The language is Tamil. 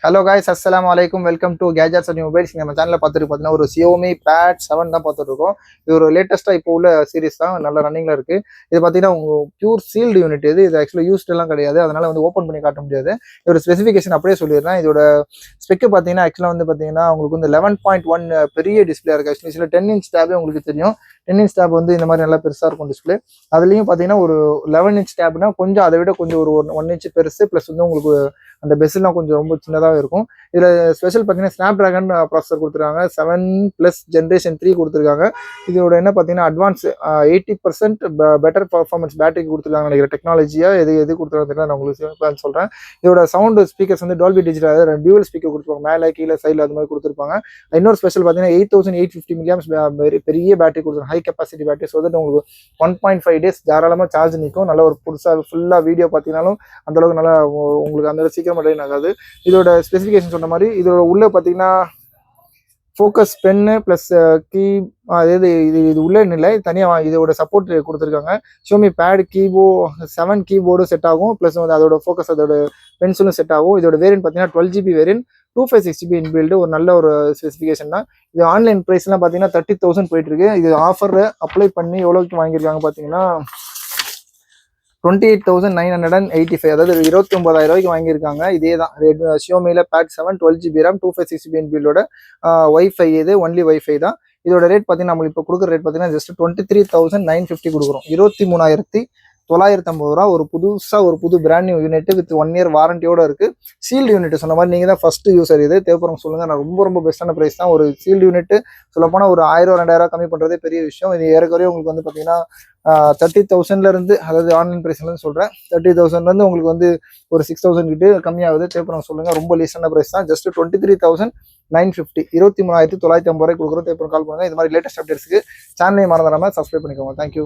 ஹலோ காய்ஸ், அஸ்ஸலாமு அலைக்கும். Welcome to gadgets and mobiles. நம்ம சேனலில் பார்த்துட்டு பார்த்தீங்கன்னா ஒரு Xiaomi Pad 7 தான் பார்த்துட்டு இருக்கோம். இது ஒரு லேட்டஸ்ட்டாக இப்போ உள்ள சீரிஸ் தான், நல்ல ரன்னிங்கில் இருக்குது. இது பார்த்தீங்கன்னா உங்கள் பியூர் சீல்டு யூனிட். இது ஆக்சுவலாக யூஸ்டெல்லாம் கிடையாது, அதனால் வந்து ஓப்பன் பண்ணி காட்ட முடியாது. இதோட ஸ்பெசிஃபிகேஷன் அப்படியே சொல்லிடுறேன். இதோட ஸ்பெக்கு பார்த்தீங்கன்னா ஆக்சுவலாக வந்து பார்த்தீங்கன்னா உங்களுக்கு வந்து 11.1 பெரிய டிஸ்பிளே இருக்குது. ஆக்சுவலி சில 10 இன்ச் டேபே உங்களுக்கு தெரியும். 10 இன்ச் டேப் வந்து இந்த மாதிரி நல்லா பெருசாக இருக்கும் டிஸ்பிளே. அதுலேயும் பார்த்தீங்கன்னா ஒரு 11 இன்ச் டேப்னா கொஞ்சம் அதை விட கொஞ்சம் ஒரு 1 இன்ச் பெருசு, ப்ளஸ் வந்து உங்களுக்கு அந்த பெஸ்லாம் கொஞ்சம் ரொம்ப சின்னதாக இருக்கும். இதில் ஸ்பெஷல் பார்த்தீங்கன்னா ஸ்னாப் ட்ராகன் ப்ராசஸர் கொடுத்துருக்காங்க. 7+ ஜென்ரேஷன் 3 கொடுத்துருக்காங்க. இதோட என்ன பார்த்தீங்கன்னா அட்வான்ஸ் 80% பெட்டர் பர்ஃபார்மன்ஸ் பேட்டரிக்கு கொடுத்துருக்காங்க நினைக்கிற டெக்னாலஜியாக எது கொடுத்துருக்காங்க நான் உங்களுக்கு சொல்கிறேன். இதோட சவுண்டு ஸ்பீக்கர்ஸ் வந்து டால்பி டிஜிட்டல் டியூவல் ஸ்பீக்கர் கொடுத்துருப்பாங்க, மேலே கீழே சைடில் அது மாதிரி கொடுத்துருப்பாங்க. இன்னொரு ஸ்பெஷல் பார்த்தீங்கன்னா 8850 mAh பெரிய பேட்டரி கொடுத்துருக்காங்க, high capacity battery. So that உங்களுக்கு 1.5 days தாராளமாக சார்ஜ் நிற்கும். நல்ல ஒரு புதுசாக ஃபுல்லாக வீடியோ பார்த்தீங்கன்னாலும் அந்தளவுக்கு நல்லா உங்களுக்கு அந்த சீக்கிரமாக ட்ரெயின் ஆகாது. இதோட ஸ்பெசிஃபிகேஷன் சொன்ன மாதிரி இதோட உள்ள பார்த்தீங்கன்னா ஃபோக்கஸ் பென்னு ப்ளஸ் கீ, அதாவது இது உள்ள இல்லை, தனியாக இதோட சப்போர்ட் கொடுத்துருக்காங்க. Xiaomi Pad 7 கீபோர்டும் செட் ஆகும், ப்ளஸ் வந்து அதோட ஃபோக்கஸ் அதோட பென்சிலும் செட் ஆகும். இதோட வேரியன்ட் பார்த்தீங்கன்னா 12GB வேரியன்ட், 256GB இன்பில்டு. ஒரு நல்ல ஒரு ஸ்பெசிஃபிகேஷன் தான். இது ஆன்லைன் ப்ரைஸ்லாம் பார்த்தீங்கன்னா 30,000 போயிட்டு இருக்கு. இது ஆஃபர் அப்ளை பண்ணி எவ்வளோக்கு வாங்கியிருக்காங்க பார்த்தீங்கன்னா 28,985, அதாவது 29,000 ரூபாய்க்கு வாங்கியிருக்காங்க. இதே தான் Xiaomiல Pad 7 12GB RAM 256GB இன்பில்டோட வைஃபை. இது ஒன்லி வைஃபை தான். இதோட ரேட் பார்த்தீங்கன்னா நம்ம இப்போ கொடுக்குற ரேட் பார்த்தீங்கன்னா ஜஸ்ட் 23,950 கொடுக்குறோம். 23,950 ரூபா. ஒரு புது brand new unit with 1 year வாரண்டியோட இருக்கு. சீல்டு யூனிட் சொன்ன மாதிரி நீங்க தான் ஃபர்ஸ்ட் யூசர். இது தேவைப்படுறவங்க சொல்லுங்க. நான் ரொம்ப பெஸ்ட்டான பிரைஸ் தான். ஒரு சீல்டு யூனிட் சொல்லப்போனால் ஒரு 1000-2000 கம்மி பண்றதே பெரிய விஷயம். இது ஏறக்குறைய உங்களுக்கு வந்து பார்த்தீங்கன்னா 30,000 இருந்து, அதாவது ஆன்லைன் பிரைஸ்ல சொல்றேன், 30,000 இருந்து உங்களுக்கு வந்து ஒரு 6,000 கிட்ட கம்மியாகுது. தேவைப்படுறவங்க சொல்லுங்க. ரொம்ப லீஸ்டான பிரைஸ் தான். ஜஸ்ட் 23,950, 23,950 ரூபாய் கொடுக்குறோம். தேவைப்படுற கால் பண்ணுங்க. இது மாதிரி லேட்டஸ்ட் அப்டேட்ஸ்க்கு சேனலையும் மறந்துடாம சப்ஸ்கிரைப் பண்ணிக்கோங்க. தேங்க்யூ.